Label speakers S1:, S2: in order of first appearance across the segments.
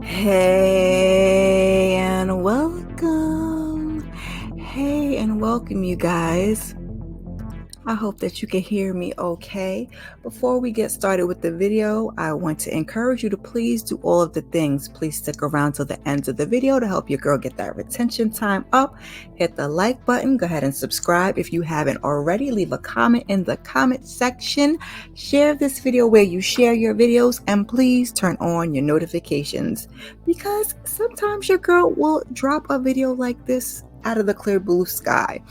S1: Hey and welcome. Hey and welcome, you guys. I hope that you can hear me okay. Before we get started with the video, I want to encourage you to please do all of the things. Please stick around till the end of the video to help your girl get that retention time up. Hit the like button. Go ahead and subscribe if you haven't already. Leave a comment in the comment section. Share this video where you share your videos, and please turn on your notifications because sometimes your girl will drop a video like this out of the clear blue sky.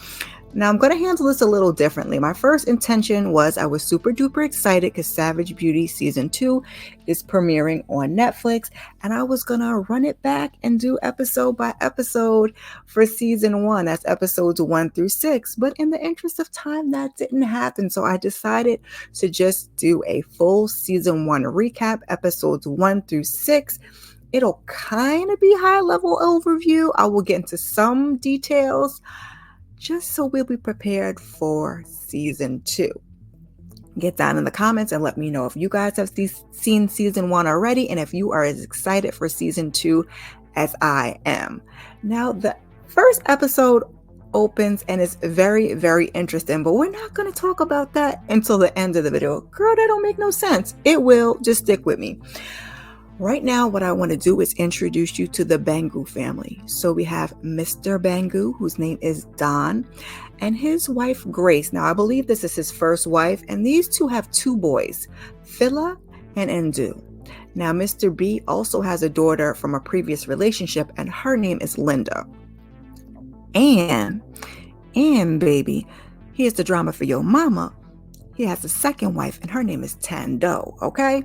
S1: Now, I'm going to handle this a little differently. My first intention was I was super duper excited because Savage Beauty Season 2 is premiering on Netflix, and I was going to run it back and do episode by episode for Season 1. That's episodes 1 through 6. But in the interest of time, that didn't happen. So I decided to just do a full Season 1 recap, episodes 1 through 6. It'll kind of be high-level overview. I will get into some details, just so we'll be prepared for Season 2. Get down in the comments and let me know if you guys have seen Season 1 already and if you are as excited for Season 2 as I am. Now, the first episode opens and it's very, very interesting, but we're not going to talk about that until the end of the video. Girl, that don't make no sense. It will. Just stick with me. Right now, what I want to do is introduce you to the Bangu family. So we have Mr. Bangu, whose name is Don, and his wife, Grace. Now, I believe this is his first wife, and these two have two boys, Phila and Ndu. Now, Mr. B also has a daughter from a previous relationship, and her name is Linda. And baby, here's the drama for your mama. He has a second wife, and her name is Tando, okay?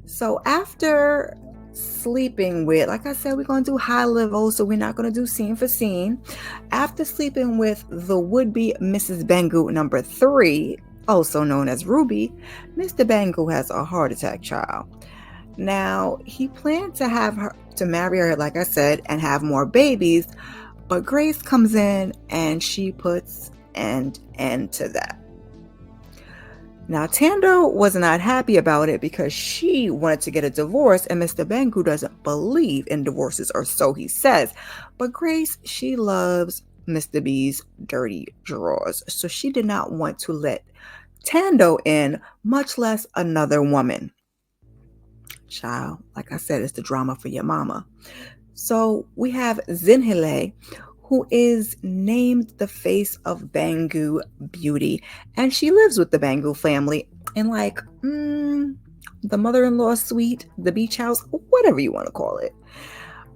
S1: So after sleeping with, like I said, we're going to do high level, so we're not going to do scene for scene. After sleeping with the would-be Mrs. Bangu number 3, also known as Ruby, Mr. Bangu has a heart attack child. Now, he planned to marry her, like I said, and have more babies, but Grace comes in and she puts an end to that. Now, Tando was not happy about it because she wanted to get a divorce, and Mr. Bangu doesn't believe in divorces, or so he says. But Grace, she loves Mr. B's dirty drawers, so she did not want to let Tando in, much less another woman. Child, like I said, it's the drama for your mama. So we have Zinhile, who is named the face of Bangu Beauty, and she lives with the Bangu family in the mother-in-law suite, the beach house, whatever you want to call it.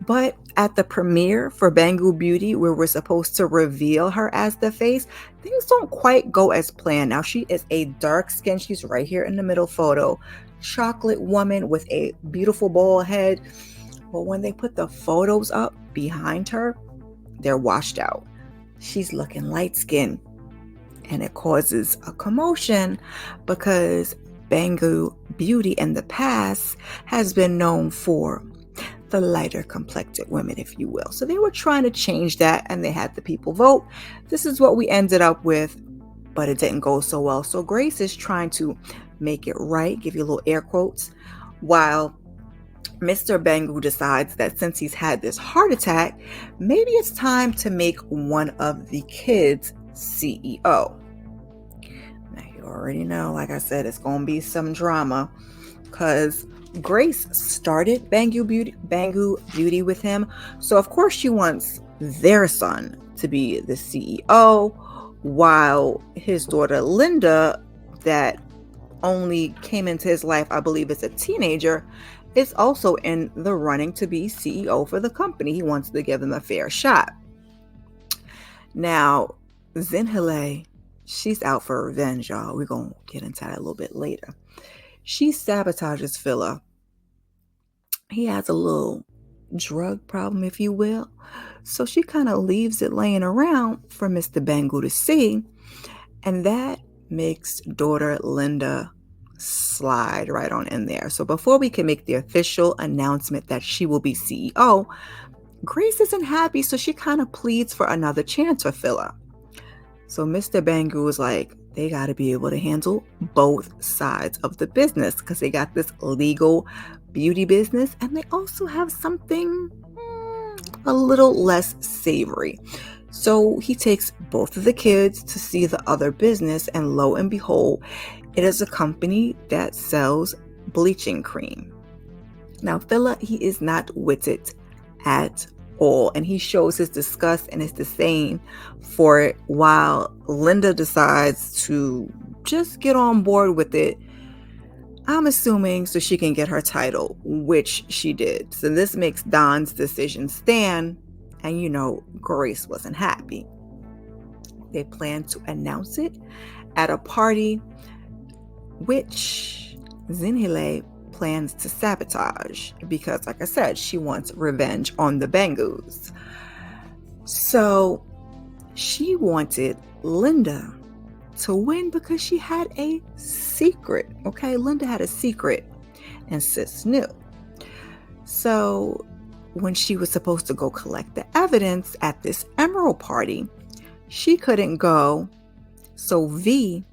S1: But at the premiere for Bangu Beauty, where we're supposed to reveal her as the face, things don't quite go as planned. Now, she is a dark skin, she's right here in the middle photo, chocolate woman with a beautiful bald head. But when they put the photos up behind her, they're washed out. She's looking light-skinned, and it causes a commotion because Bangu Beauty in the past has been known for the lighter complected women, if you will. So they were trying to change that, and they had the people vote. This is what we ended up with, but it didn't go so well. So Grace is trying to make it right, give you a little air quotes, while Mr. Bangu decides that since he's had this heart attack, maybe it's time to make one of the kids CEO. Now, you already know, like I said, it's going to be some drama because Grace started Bangu Beauty with him. So, of course, she wants their son to be the CEO, while his daughter Linda, that only came into his life, I believe, as a teenager, is also in the running to be CEO for the company. He wants to give them a fair shot. Now, Zinhile, she's out for revenge, y'all. We're going to get into that a little bit later. She sabotages Phila. He has a little drug problem, if you will. So she kind of leaves it laying around for Mr. Bangu to see. And that makes daughter Linda slide right on in there. So before we can make the official announcement that she will be CEO, Grace isn't happy, so she kind of pleads for another chance for Phila. So Mr. Bangu was like, they got to be able to handle both sides of the business because they got this legal beauty business, and they also have something a little less savory. So he takes both of the kids to see the other business, and lo and behold, it is a company that sells bleaching cream. Now, Phila, he is not with it at all, and he shows his disgust and his disdain for it, while Linda decides to just get on board with it. I'm assuming so she can get her title, which she did. So this makes Don's decision stand, and Grace wasn't happy. They planned to announce it at a party, which Zinhile plans to sabotage because, like I said, she wants revenge on the Bangus. So she wanted Linda to win because she had a secret. Okay, Linda had a secret and Sis knew. So when she was supposed to go collect the evidence at this emerald party, she couldn't go. So V,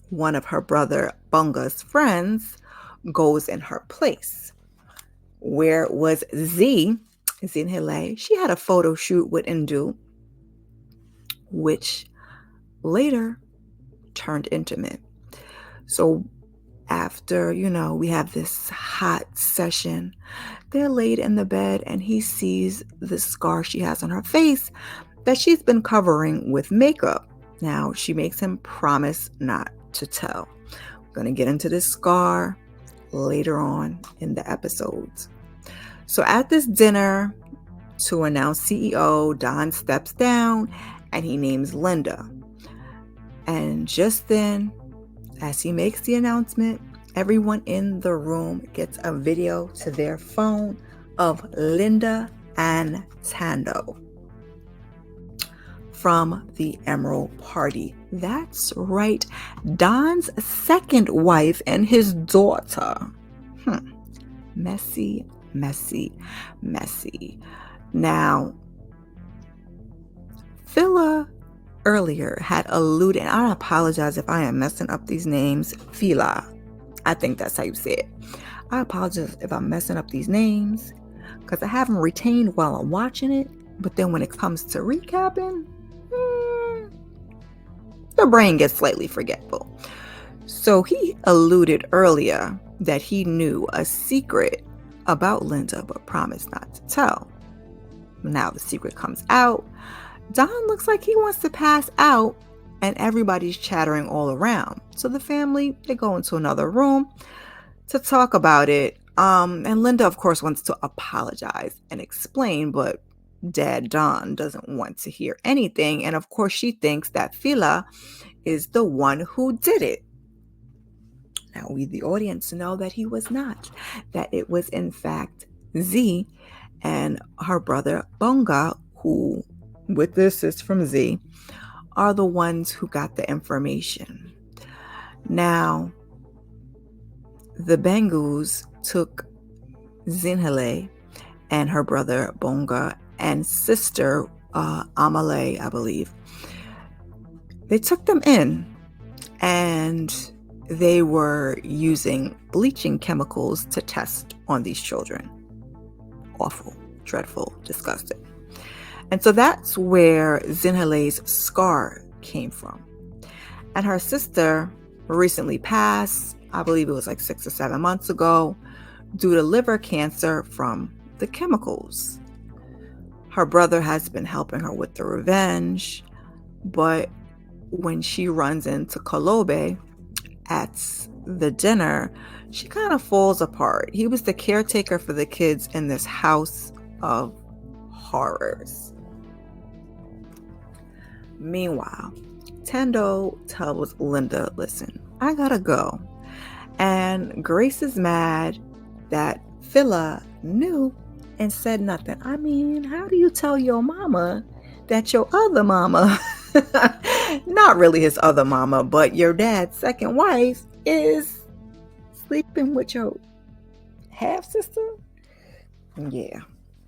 S1: one of her brother Bunga's friends, goes in her place. Where was Z, Zinhile? She had a photo shoot with Ndu, which later turned intimate. So after, we have this hot session, they're laid in the bed and he sees the scar she has on her face that she's been covering with makeup. Now, she makes him promise not to tell. We're going to get into this scar later on in the episodes. So at this dinner to announce CEO, Don steps down and he names Linda. And just then, as he makes the announcement, everyone in the room gets a video to their phone of Linda and Tando from the Emerald Party. That's right, Don's second wife and his daughter. Messy, messy, messy. Now, Phila earlier had alluded, and I apologize if I am messing up these names. Phila, I think that's how you say it. I apologize if I'm messing up these names because I have them retained while I'm watching it, but then when it comes to recapping, the brain gets slightly forgetful. So he alluded earlier that he knew a secret about Linda but promised not to tell. Now the secret comes out. Don looks like he wants to pass out and everybody's chattering all around. So the family, they go into another room to talk about it. And Linda, of course, wants to apologize and explain, but Dad Don doesn't want to hear anything. And of course, she thinks that Phila is the one who did it. Now, we, the audience, know that he was not, that it was in fact Z and her brother Bunga, who, with the assist from Z, are the ones who got the information. Now, the Bangus took Zinhile and her brother Bunga and sister Amale, I believe. They took them in and they were using bleaching chemicals to test on these children. Awful, dreadful, disgusting. And so that's where Zinhile's scar came from. And her sister recently passed, I believe it was like 6 or 7 months ago, due to liver cancer from the chemicals. Her brother has been helping her with the revenge, but when she runs into Kolobe at the dinner, she kind of falls apart. He was the caretaker for the kids in this house of horrors. Meanwhile, Tando tells Linda, listen, I gotta go. And Grace is mad that Phila knew and said nothing. I mean, how do you tell your mama that your other mama, not really his other mama, but your dad's second wife, is sleeping with your half-sister? Yeah,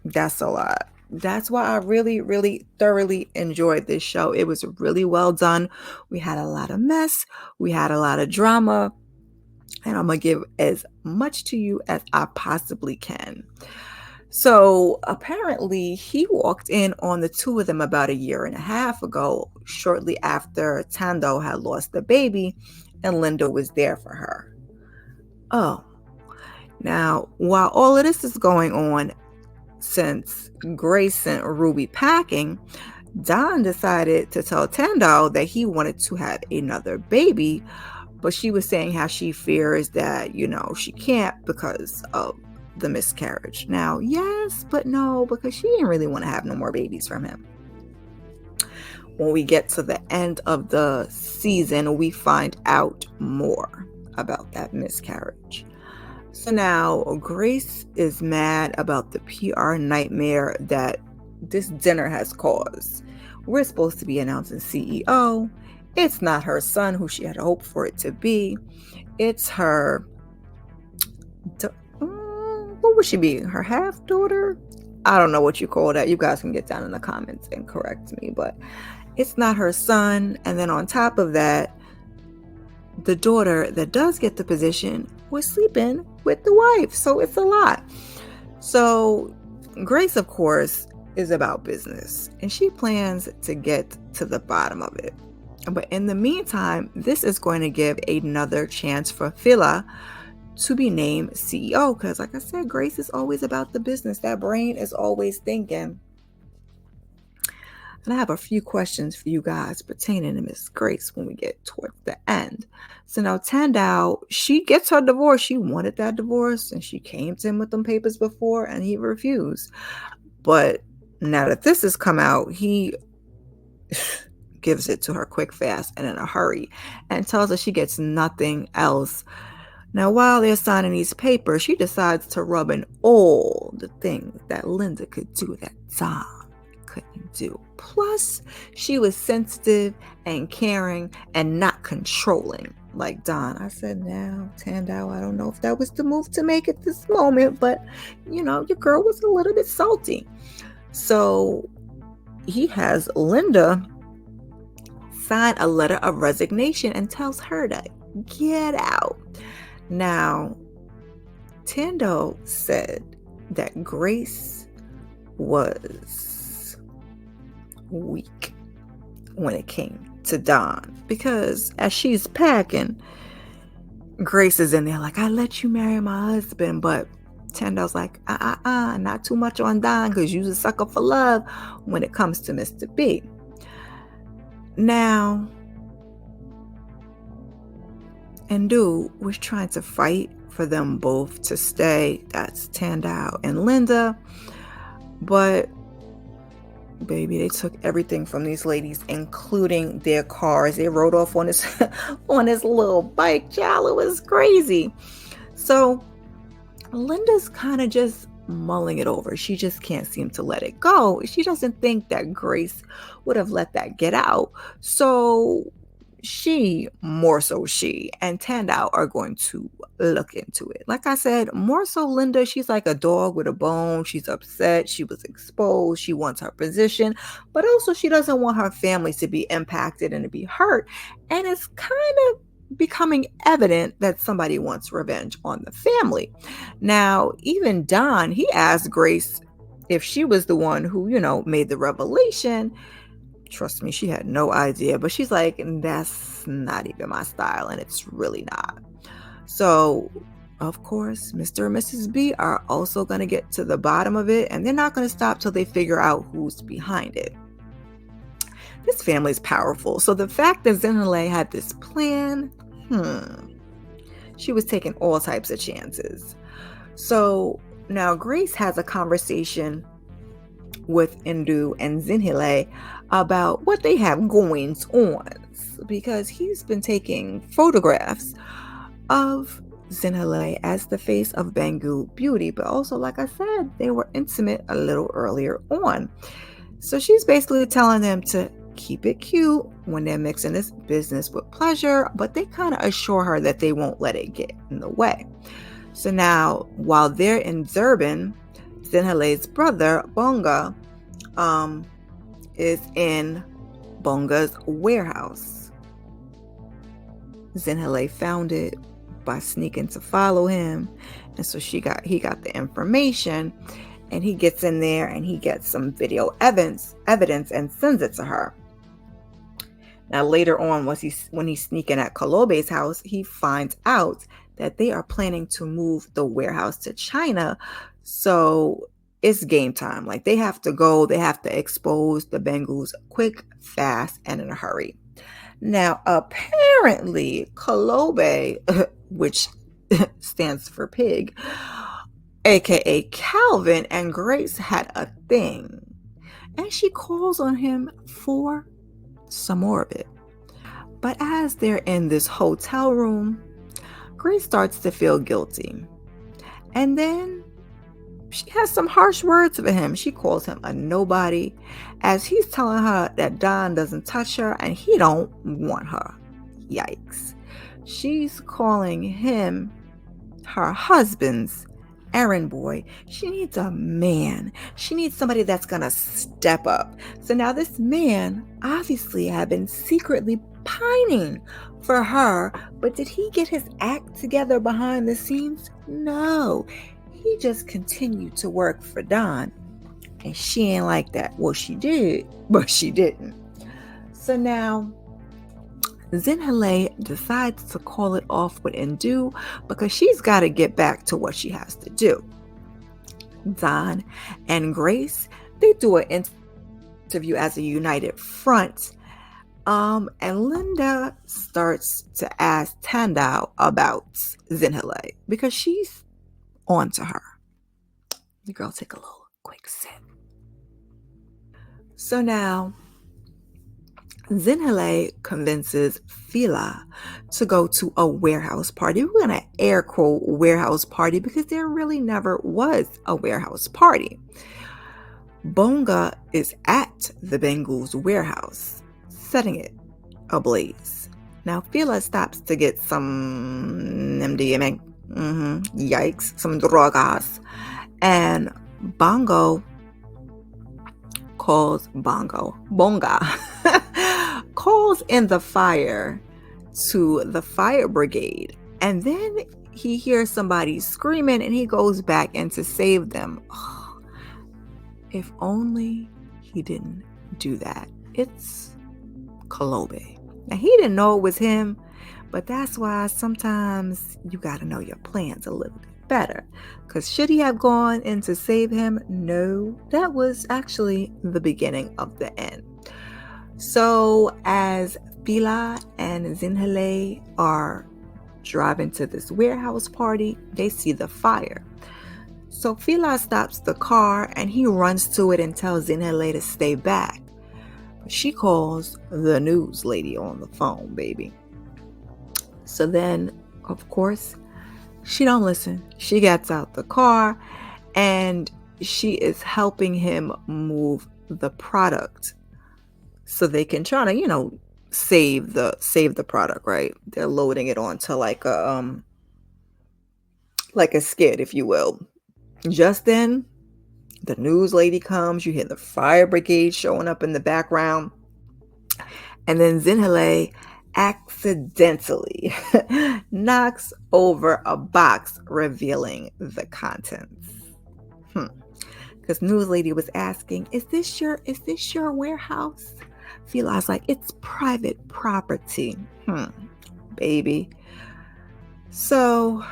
S1: that's a lot. That's why I really, really thoroughly enjoyed this show. It was really well done. We had a lot of mess. We had a lot of drama. and I'm going to give as much to you as I possibly can. So apparently he walked in on the two of them about a year and a half ago, shortly after Tando had lost the baby and Linda was there for her. Oh, now while all of this is going on, since Grace sent Ruby packing, Don decided to tell Tando that he wanted to have another baby, but she was saying how she fears that, she can't because of the miscarriage. Now, yes, but no, because she didn't really want to have no more babies from him. When we get to the end of the season, we find out more about that miscarriage. So now Grace is mad about the PR nightmare that this dinner has caused. We're supposed to be announcing CEO. It's not her son who she had hoped for it to be. It's her, what would she be? Her half daughter? I don't know what you call that. You guys can get down in the comments and correct me, but it's not her son. And then on top of that, the daughter that does get the position was sleeping with the wife. So it's a lot. So Grace, of course, is about business and she plans to get to the bottom of it. But in the meantime, this is going to give another chance for Phila to be named CEO. Because like I said, Grace is always about the business. That brain is always thinking. And I have a few questions for you guys pertaining to Miss Grace when we get towards the end. So now Tando, she gets her divorce. She wanted that divorce and she came to him with them papers before and he refused. But now that this has come out, he gives it to her quick, fast, and in a hurry and tells her she gets nothing else. Now, while they're signing these papers, she decides to rub in all the things that Linda could do that Don couldn't do. Plus, she was sensitive and caring and not controlling like Don. I said, now, Tando, I don't know if that was the move to make at this moment, but, your girl was a little bit salty. So he has Linda sign a letter of resignation and tells her to get out. Now, Tando said that Grace was weak when it came to Don because as she's packing, Grace is in there like, I let you marry my husband, but Tando's like, not too much on Don because you're a sucker for love when it comes to Mr. B. Now, Ndu was trying to fight for them both to stay. That's Tando and Linda. But, baby, they took everything from these ladies, including their cars. They rode off on this on this little bike, child. It was crazy. So, Linda's kind of just mulling it over. She just can't seem to let it go. She doesn't think that Grace would have let that get out. So she and Tando are going to look into it. Like I said, more so Linda, she's like a dog with a bone. She's upset. She was exposed. She wants her position, but also she doesn't want her family to be impacted and to be hurt. And it's kind of becoming evident that somebody wants revenge on the family. Now, even Don, he asked Grace if she was the one who, made the revelation. Trust me, she had no idea, but she's like, that's not even my style, and it's really not. So, of course, Mr. and Mrs. B are also going to get to the bottom of it, and they're not going to stop till they figure out who's behind it. This family is powerful. So the fact that Zinhale had this plan, she was taking all types of chances. So now Grace has a conversation with Ndu and Zinhale about what they have going on, because he's been taking photographs of Zinhale as the face of Bangu Beauty, but also, like I said, they were intimate a little earlier on. So she's basically telling them to keep it cute when they're mixing this business with pleasure, but they kind of assure her that they won't let it get in the way. So now, while they're in Durban, Zinhale's brother, Bonga, is in Bonga's warehouse. Zinhale found it, by sneaking to follow him. And so he got the information, and he gets in there and he gets some video evidence and sends it to her. Now later on, when he's sneaking at Kalobe's house, he finds out that they are planning to move the warehouse to China. So it's game time. Like, they have to go, they have to expose the Bengals quick, fast, and in a hurry. Now, apparently, Kalobe, which stands for pig, aka Calvin, and Grace had a thing. And she calls on him for some more of it. But as they're in this hotel room, Grace starts to feel guilty. And then she has some harsh words for him. She calls him a nobody, as he's telling her that Don doesn't touch her and he don't want her. Yikes. She's calling him her husband's errand boy. She needs a man. She needs somebody that's gonna step up. So now this man obviously had been secretly pining for her, but did he get his act together behind the scenes? No. He just continued to work for Don, and she ain't like that. Well, she did, but she didn't. So now Zinhale decides to call it off with Ndu, because she's got to get back to what she has to do. Don and Grace, they do an interview as a united front. And Linda starts to ask Tandao about Zinhale because she's on to her. The girl take a little quick sip. So now Zinhale convinces Fila to go to a warehouse party. We're going to air quote warehouse party because there really never was a warehouse party. Bonga is at the Bengals warehouse, setting it ablaze. Now Fila stops to get some MDMA. Yikes, some drogas. And Bonga calls in the fire to the fire brigade. And then he hears somebody screaming and he goes back in to save them. Oh, if only he didn't do that. It's Kalobe. Now he didn't know it was him, but that's why sometimes you got to know your plans a little bit better. Because should he have gone in to save him? No, that was actually the beginning of the end. So as Fila and Zinhale are driving to this warehouse party, they see the fire. So Fila stops the car and he runs to it and tells Zinhale to stay back. But she calls the news lady on the phone, baby. So then, of course, she don't listen. She gets out the car and she is helping him move the product so they can try to, save the product, right? They're loading it onto like a skid, if you will. Just then, the news lady comes. You hear the fire brigade showing up in the background. And then Zinhale accidentally knocks over a box, revealing the contents. Because news lady was asking, is this your warehouse? Fila's like, it's private property. Baby. So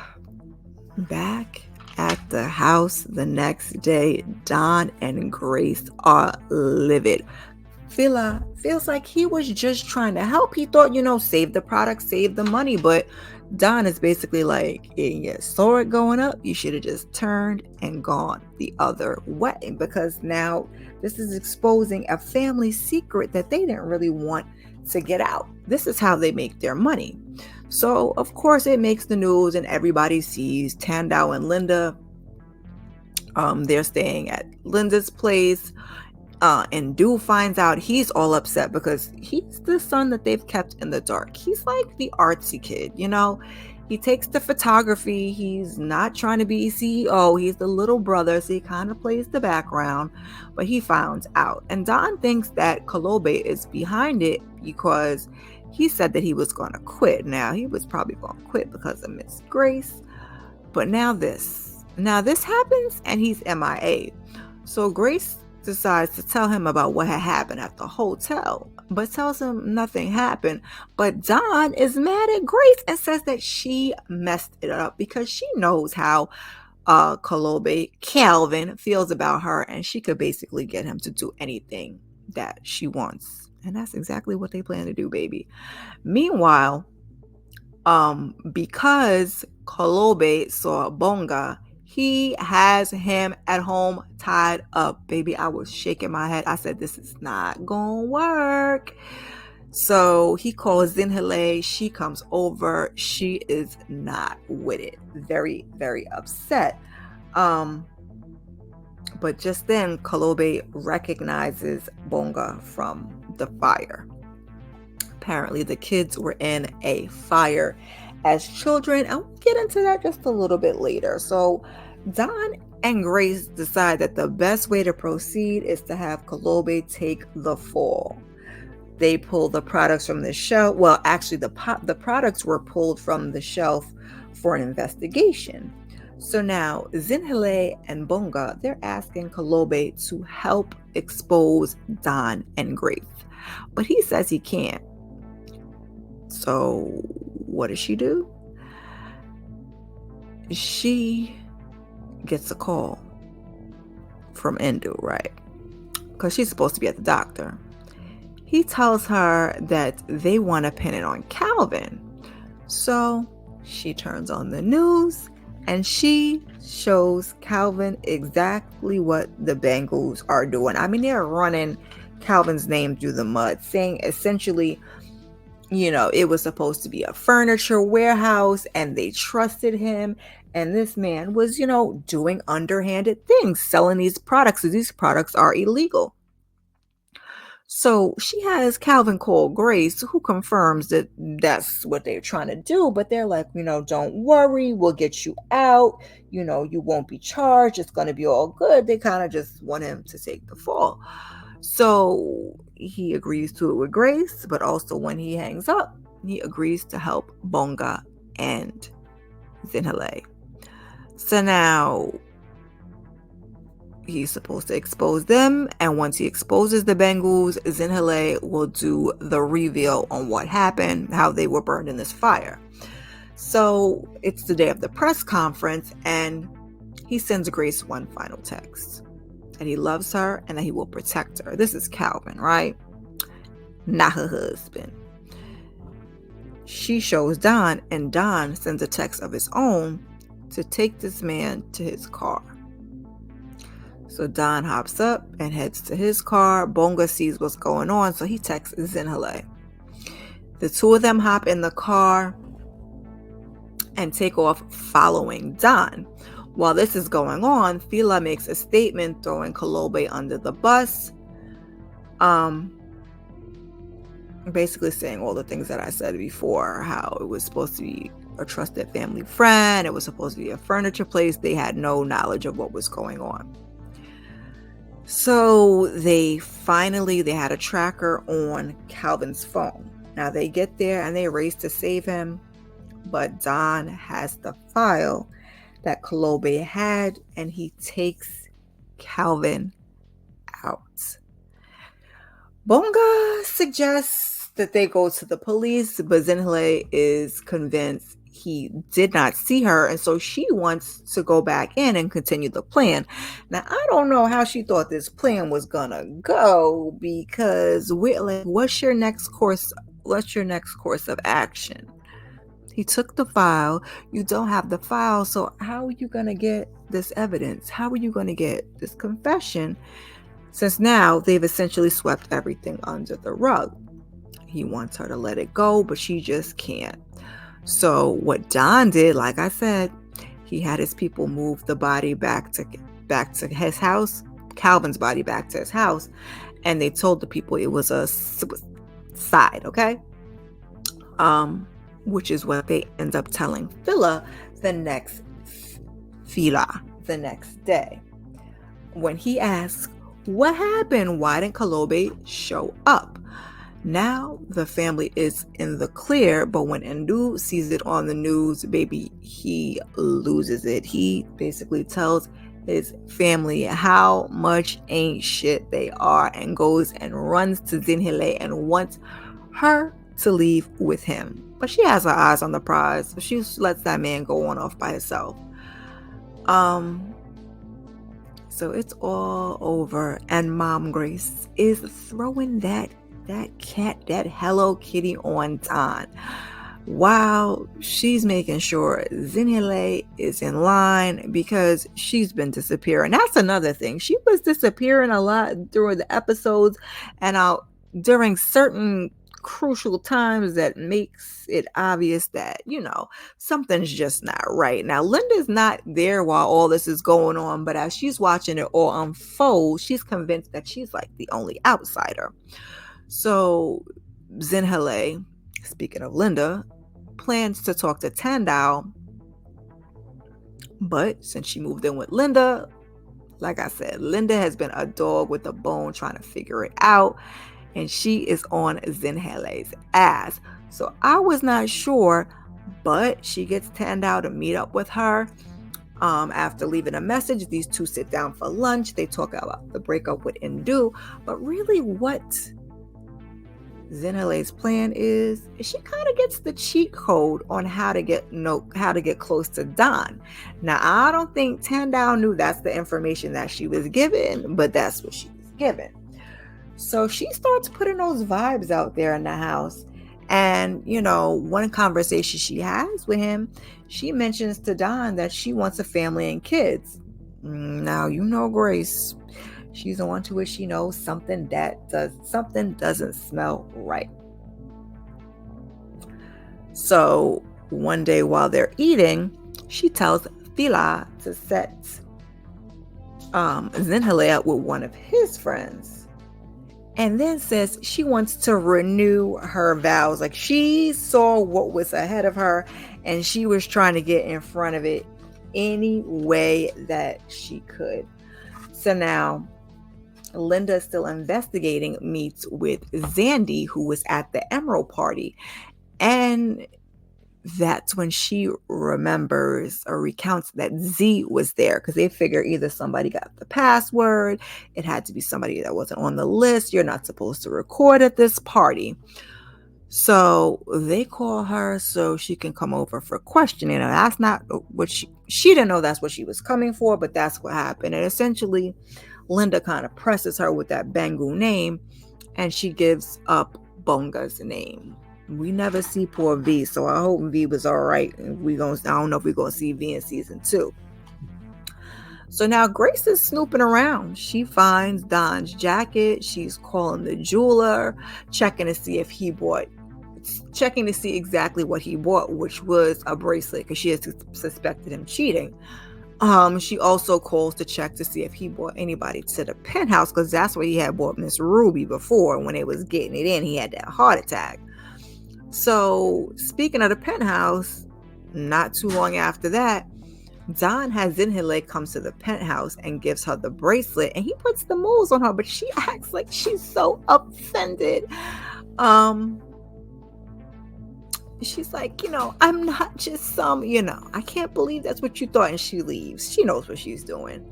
S1: back at the house the next day, Don and Grace are livid. Fila feels like he was just trying to help. He thought, save the product, save the money. But Don is basically like, you saw it going up, you should have just turned and gone the other way. Because now this is exposing a family secret that they didn't really want to get out. This is how they make their money. So, of course, it makes the news and everybody sees Tandao and Linda. They're staying at Linda's place. And Ndu finds out. He's all upset because he's the son that they've kept in the dark. He's like the artsy kid, He takes the photography. He's not trying to be CEO. He's the little brother, so he kind of plays the background. But he finds out. And Don thinks that Kalobe is behind it because he said that he was going to quit. Now, he was probably going to quit because of Miss Grace. But now this happens and he's MIA. So Grace decides to tell him about what had happened at the hotel, but tells him nothing happened. But Don is mad at Grace and says that she messed it up because she knows how Calvin feels about her, and she could basically get him to do anything that she wants. And that's exactly what they plan to do, baby. Meanwhile, because Kalobe saw Bonga, he has him at home tied up. Baby, I was shaking my head. I said, this is not gonna work. So he calls Zinhile. She comes over. She is not with it. Very, very upset. But just then, Kalobe recognizes Bonga from the fire. Apparently, the kids were in a fire as children, and we'll get into that just a little bit later. So Don and Grace decide that the best way to proceed is to have Kalobe take the fall. They pull the products from the shelf. Well, actually, the products were pulled from the shelf for an investigation. So now Zinhile and Bonga, they're asking Kalobe to help expose Don and Grace. But he says he can't. So what does she do? She gets a call from Endo, right? Because she's supposed to be at the doctor. He tells her that they want to pin it on Calvin. So she turns on the news and she shows Calvin exactly what the Bengals are doing. I mean, they're running Calvin's name through the mud, saying essentially, it was supposed to be a furniture warehouse and they trusted him. And this man was, doing underhanded things, selling these products. So these products are illegal. So she has Calvin call Grace, who confirms that that's what they're trying to do. But they're like, don't worry, we'll get you out. You won't be charged. It's going to be all good. They kind of just want him to take the fall. So he agrees to it with Grace, but also when he hangs up, he agrees to help Bonga and Zinhile. So now he's supposed to expose them, and once he exposes the Bengals, Zinhile will do the reveal on what happened, how they were burned in this fire. So it's the day of the press conference, and he sends Grace one final text. That he loves her and that he will protect her. This is Calvin, right? Not her husband. She shows Don, and Don sends a text of his own to take this man to his car. So Don hops up and heads to his car. Bonga sees what's going on, so he texts Zinhile. The two of them hop in the car and take off following Don. While this is going on, Fila makes a statement throwing Kalobe under the bus. Basically saying all the things that I said before, how it was supposed to be a trusted family friend. It was supposed to be a furniture place. They had no knowledge of what was going on. So they had a tracker on Calvin's phone. Now they get there and they race to save him. But Don has the file that Kalobe had, and he takes Calvin out. Bonga suggests that they go to the police, but Zinhile is convinced he did not see her, and so she wants to go back in and continue the plan. Now, I don't know how she thought this plan was gonna go, because we're like, what's your next course of action? He took the file. You don't have the file, so how are you going to get this evidence? How are you going to get this confession? Since now they've essentially swept everything under the rug. He wants her to let it go, but she just can't. So what Don did, like I said, he had his people move the body back to his house, Calvin's body back to his house, and they told the people it was a suicide, okay? Which is what they end up telling Fila the next day. When he asks, what happened? Why didn't Kalobe show up? Now the family is in the clear, but when Ndu sees it on the news, baby, he loses it. He basically tells his family how much ain't shit they are and goes and runs to Zinhile and wants her to leave with him. But she has her eyes on the prize, so she lets that man go on off by himself. So it's all over, and Mom Grace is throwing that Hello Kitty on Don, while she's making sure Zinhile is in line because she's been disappearing. That's another thing. She was disappearing a lot during the episodes and out during certain crucial times that makes it obvious that, something's just not right. Now, Linda's not there while all this is going on, but as she's watching it all unfold, she's convinced that she's like the only outsider. So Zinhile, speaking of Linda, plans to talk to Tandao, but since she moved in with Linda, like I said, Linda has been a dog with a bone trying to figure it out, and she is on Zinhile's ass. So I was not sure, but she gets Tandao to meet up with her. After leaving a message, these two sit down for lunch. They talk about the breakup with Ndu, but really what Zinhile's plan is she kind of gets the cheat code on how to get close to Don. Now, I don't think Tandao knew that's the information that she was given, but that's what she was given. So she starts putting those vibes out there in the house. And, one conversation she has with him, she mentions to Don that she wants a family and kids. Now, Grace, she's on to it. She knows something doesn't smell right. So one day while they're eating, she tells Fila to set Zinhile up with one of his friends. And then says she wants to renew her vows. Like, she saw what was ahead of her and she was trying to get in front of it any way that she could. So now Linda, still investigating, meets with Zandy, who was at the Emerald Party. And that's when she remembers or recounts that Z was there, because they figure either somebody got the password, it had to be somebody that wasn't on the list. You're not supposed to record at this party. So they call her so she can come over for questioning. And that's not what she didn't know that's what she was coming for, but that's what happened. And essentially, Linda kind of presses her with that Bangu name, and she gives up Bonga's name. We never see poor V, so I hope V was all right. I don't know if we're gonna see V in season 2. So now Grace is snooping around. She finds Don's jacket. She's calling the jeweler, checking to see exactly what he bought, which was a bracelet, because she has suspected him cheating. She also calls to check to see if he brought anybody to the penthouse, because that's where he had bought Miss Ruby before. When it was getting it in, he had that heart attack. So speaking of the penthouse, not too long after that, Don has Zinhile come to the penthouse and gives her the bracelet, and he puts the moves on her, but she acts like she's so offended. She's like, I'm not just I can't believe that's what you thought. And she leaves. She knows what she's doing.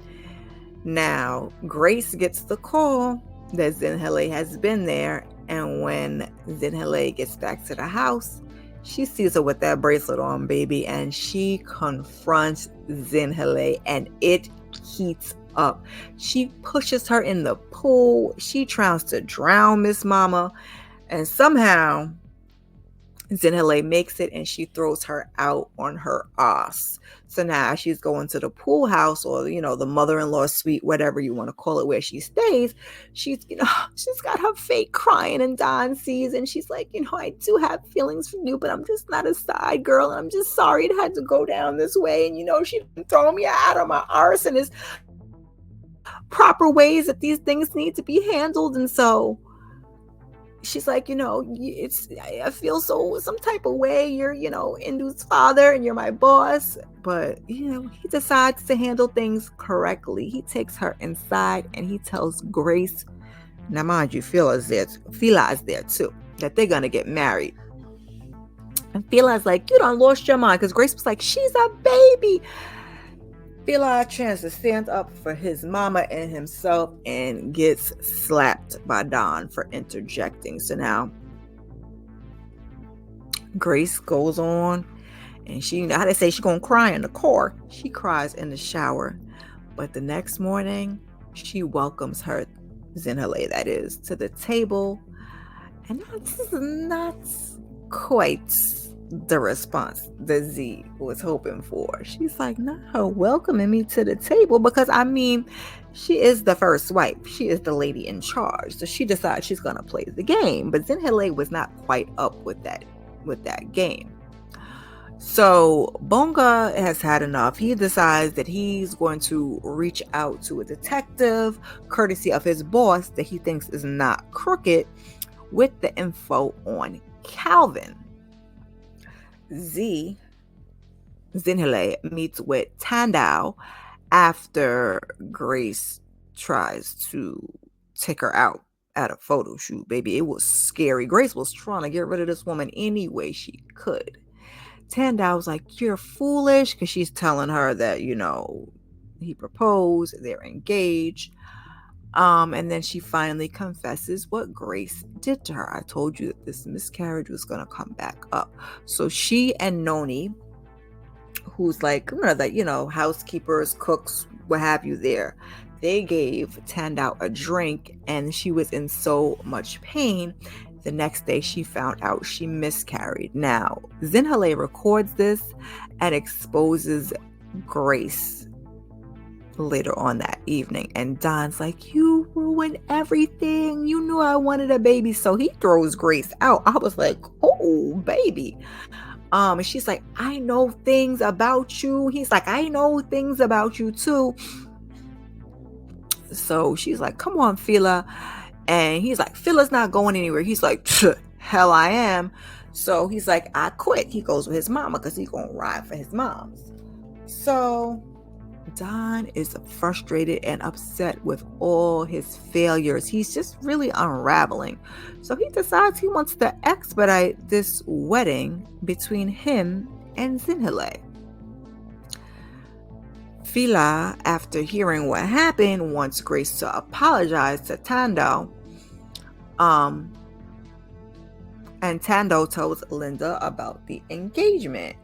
S1: Now, Grace gets the call that Zinhile has been there. And when Zinhile gets back to the house, she sees her with that bracelet on, baby. And she confronts Zinhile, and it heats up. She pushes her in the pool. She tries to drown Miss Mama. And somehow Zinhile makes it, and she throws her out on her ass. So now she's going to the pool house, or the mother-in-law suite, whatever you want to call it, where she stays. She's got her fake crying, and Don sees, and she's like, I do have feelings for you, but I'm just not a side girl, and I'm just sorry it had to go down this way. And she throw me out of my arse, and there's proper ways that these things need to be handled. And so she's like, I feel some type of way. You're, Indu's father, and you're my boss. But, he decides to handle things correctly. He takes her inside, and he tells Grace, now mind you, Fila is there too. that they're going to get married. And Phila's like, you done lost your mind, because Grace was like, she's a baby. Phila had a chance to stand up for his mama and himself and gets slapped by Don for interjecting. So now Grace goes on, and she, how they say, she's going to cry in the car. She cries in the shower. But the next morning, she welcomes her, Zinhale that is, to the table. And this is not quite the response that Z was hoping for. She's like, no, welcoming me to the table, because I mean, she is the first wife. She is the lady in charge. So she decides she's going to play the game. But Zinhale was not quite up with that game. So Bonga has had enough. He decides that he's going to reach out to a detective, courtesy of his boss that he thinks is not crooked, with the info on Calvin. Zinhale meets with Tandao after Grace tries to take her out at a photo shoot. Baby, it was scary. Grace was trying to get rid of this woman any way she could. Tandao was like, you're foolish, because she's telling her that, he proposed, they're engaged. And then she finally confesses what Grace did to her. I told you that this miscarriage was going to come back up. So she and Noni, who's like, housekeepers, cooks, what have you there, they gave Tandao a drink, and she was in so much pain. The next day, she found out she miscarried. Now, Zinhale records this and exposes Grace later on that evening, and Don's like, you ruined everything, you knew I wanted a baby. So he throws Grace out. I was like, oh baby. And she's like, I know things about you. He's like, I know things about you too. So she's like, come on, Phila. And he's like, Phila's not going anywhere. He's like, hell I am. So he's like, I quit. He goes with his mama because he's gonna ride for his mom's. So Don is frustrated and upset with all his failures. He's just really unraveling. So he decides he wants to expedite this wedding between him and Zinhale. Phila, after hearing what happened, wants Grace to apologize to Tandao. And Tandao tells Linda about the engagement.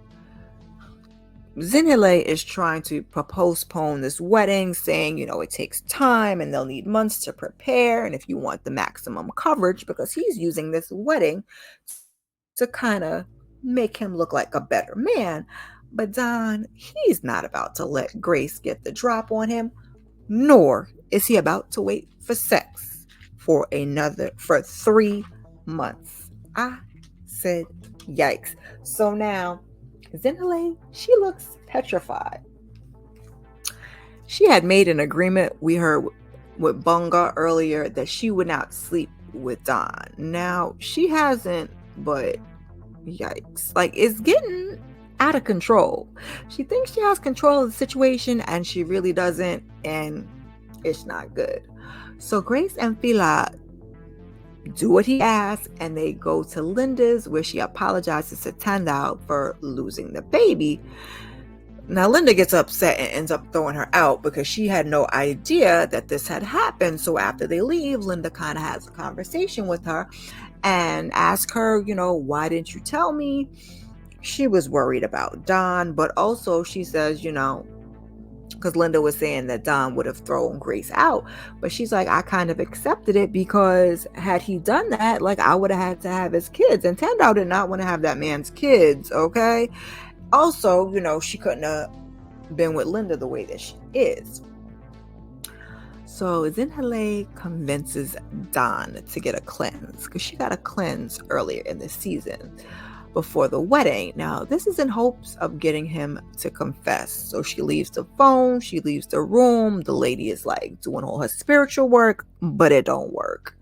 S1: Zinhale is trying to postpone this wedding, saying, it takes time and they'll need months to prepare. And if you want the maximum coverage, because he's using this wedding to kind of make him look like a better man. But Don, he's not about to let Grace get the drop on him, nor is he about to wait for sex for 3 months. I said, yikes. So now, Zinhale, she looks petrified. She had made an agreement, we heard with Bonga earlier, that she would not sleep with Don. Now, she hasn't, but yikes. Like, it's getting out of control. She thinks she has control of the situation, and she really doesn't, and it's not good. So Grace and Phila do what he asks, and they go to Linda's, where she apologizes to Tandao for losing the baby. Now Linda gets upset and ends up throwing her out because she had no idea that this had happened. So after they leave, Linda kind of has a conversation with her and asks her, why didn't you tell me? She was worried about Don, but also she says, because Linda was saying that Don would have thrown Grace out, but she's like, I kind of accepted it because had he done that, like, I would have had to have his kids, and Tandao did not want to have that man's kids. Okay. Also, she couldn't have been with Linda the way that she is. So Zinhale convinces Don to get a cleanse, because she got a cleanse earlier in the season before the wedding. Now, this is in hopes of getting him to confess. So she leaves the phone, she leaves the room. The lady is like doing all her spiritual work, but it don't work.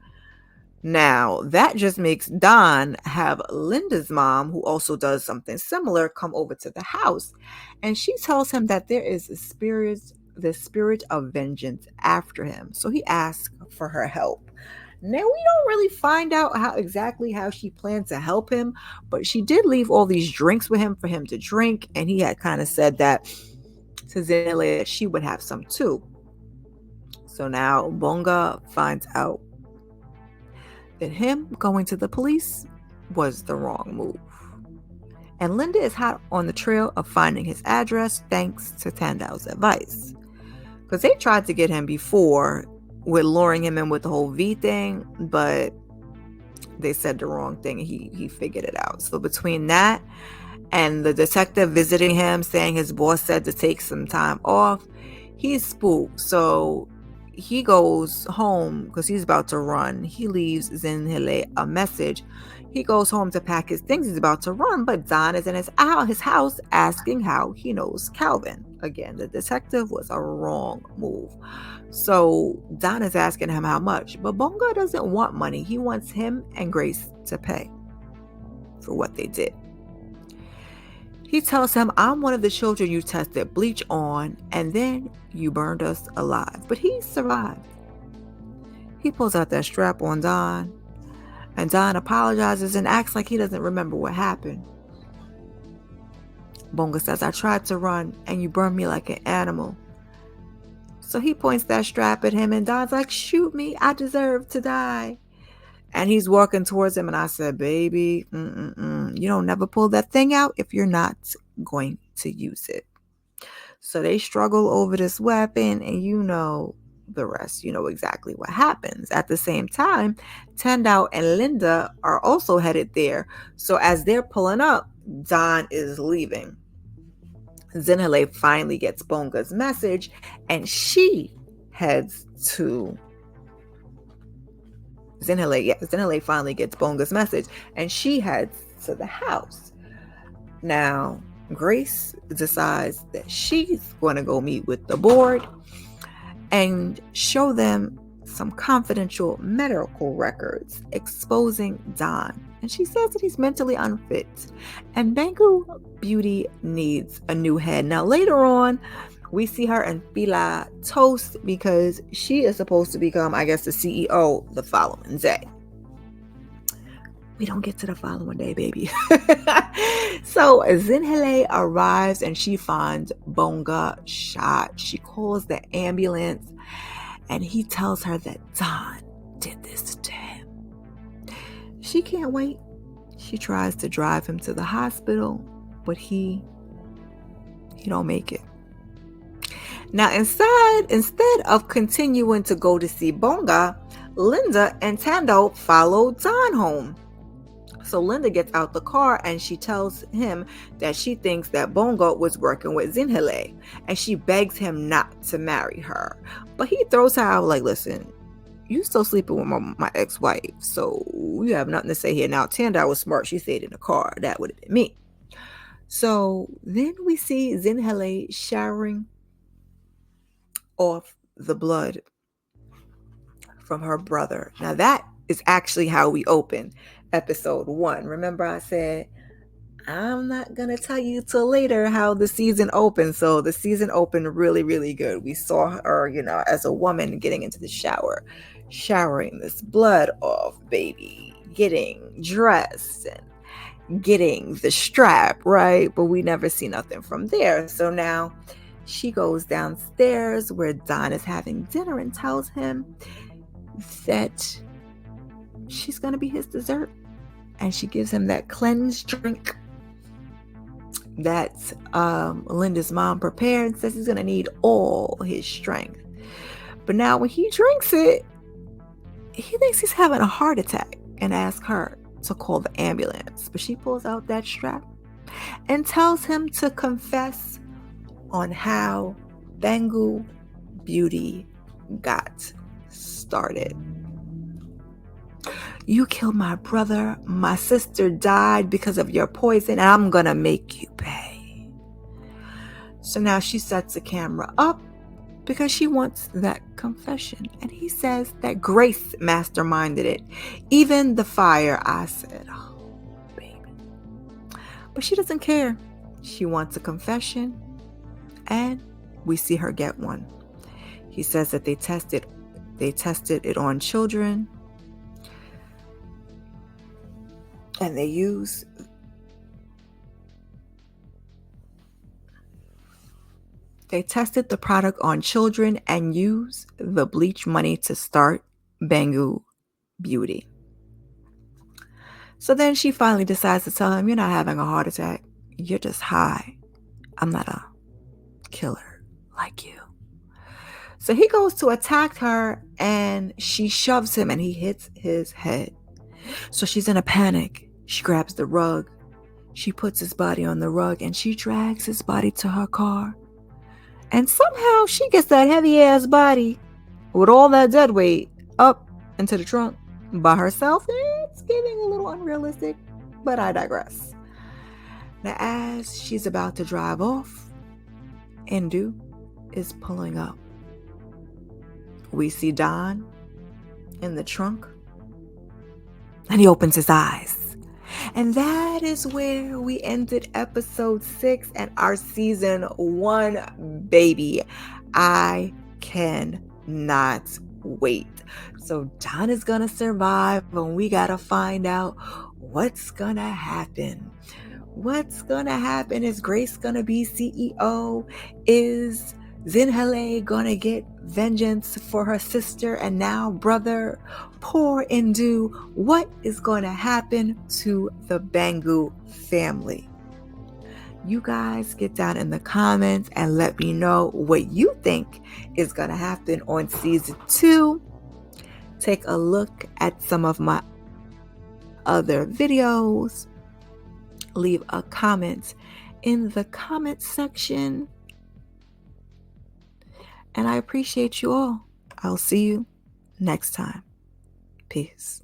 S1: Now, that just makes Don have Linda's mom, who also does something similar, come over to the house. And she tells him that there is the spirit of vengeance after him. So he asks for her help. Now, we don't really find out how she planned to help him, but she did leave all these drinks with him for him to drink, and he had kind of said that to Zinele that she would have some too. So now Bonga finds out that him going to the police was the wrong move. And Linda is hot on the trail of finding his address thanks to Tandau's advice. Because they tried to get him before with luring him in with the whole V thing, but they said the wrong thing and he figured it out. So between that and the detective visiting him saying his boss said to take some time off, he's spooked. So he goes home because he's about to run. He leaves Zinhile a message. He goes home to pack his things. He's about to run, but Don is in his house asking how he knows Calvin. Again, the detective was a wrong move. So Don is asking him how much, but Bonga doesn't want money. He wants him and Grace to pay for what they did. He tells him, I'm one of the children you tested bleach on, and then you burned us alive. But he survived. He pulls out that strap on Don, and Don apologizes and acts like he doesn't remember what happened. Bonga says, I tried to run, and you burned me like an animal. So he points that strap at him, and Don's like, shoot me, I deserve to die. And he's walking towards him, and I said, baby, you don't never pull that thing out if you're not going to use it. So they struggle over this weapon, and you know the rest. You know exactly what happens. At the same time, Tandau and Linda are also headed there. So as they're pulling up, Don is leaving. Zinhile finally gets Bonga's message, and she heads to... Zinhile finally gets Bonga's message, and she heads to the house. Now, Grace decides that she's going to go meet with the board and show them some confidential medical records exposing Don. And she says that he's mentally unfit, and Bangu Beauty needs a new head. Now, later on, we see her and Fila toast because she is supposed to become, I guess, the CEO the following day. We don't get to the following day, baby. So Zinhile arrives and she finds Bonga shot. She calls the ambulance and he tells her that Don did this to him. She can't wait. She tries to drive him to the hospital, but he don't make it. Now, instead of continuing to go to see Bonga, Linda and Tandau follow Don home. So Linda gets out the car and she tells him that she thinks that Bonga was working with Zinhile, and she begs him not to marry her. But he throws her out like, listen, you still sleeping with my ex-wife, so you have nothing to say here. Now, Tandau was smart. She stayed in the car. That would have been me. So then we see Zinhile showering off the blood from her brother. Now that is actually how we open episode 1. Remember I said I'm not gonna tell you till later how the season opened. So the season opened really, really good. We saw her, as a woman getting into the shower, showering this blood off, baby, getting dressed and getting the strap, right? But we never see nothing from there. So now she goes downstairs where Don is having dinner and tells him that she's going to be his dessert. And she gives him that cleansed drink that Linda's mom prepared and says he's going to need all his strength. But now when he drinks it, he thinks he's having a heart attack and asks her to call the ambulance. But she pulls out that strap and tells him to confess on how Bangu Beauty got started. You killed my brother. My sister died because of your poison, and I'm gonna make you pay. So now she sets the camera up because she wants that confession. And he says that Grace masterminded it. Even the fire. I said, oh, baby. But she doesn't care. She wants a confession. And we see her get one. He says that they tested it on children, And they tested the product on children and used the bleach money to start Banggood Beauty. So then she finally decides to tell him, "You're not having a heart attack. You're just high. I'm not a killer like you." So he goes to attack her and she shoves him and he hits his head. So she's in a panic. She grabs the rug. She puts his body on the rug and she drags his body to her car. And somehow she gets that heavy ass body with all that dead weight up into the trunk by herself. It's getting a little unrealistic, but I digress. Now, as she's about to drive off, Indu is pulling up. We see Don in the trunk, and he opens his eyes. And that is where we ended episode 6 and our season 1, baby. I cannot wait. So Don is gonna survive, and we gotta find out what's gonna happen. What's gonna happen? Is Grace gonna be CEO? Is Zinhale gonna get vengeance for her sister and now brother? Poor Indu. What is gonna happen to the Banggood family? You guys get down in the comments and let me know what you think is gonna happen on season 2. Take a look at some of my other videos. Leave a comment in the comment section. And I appreciate you all. I'll see you next time. Peace.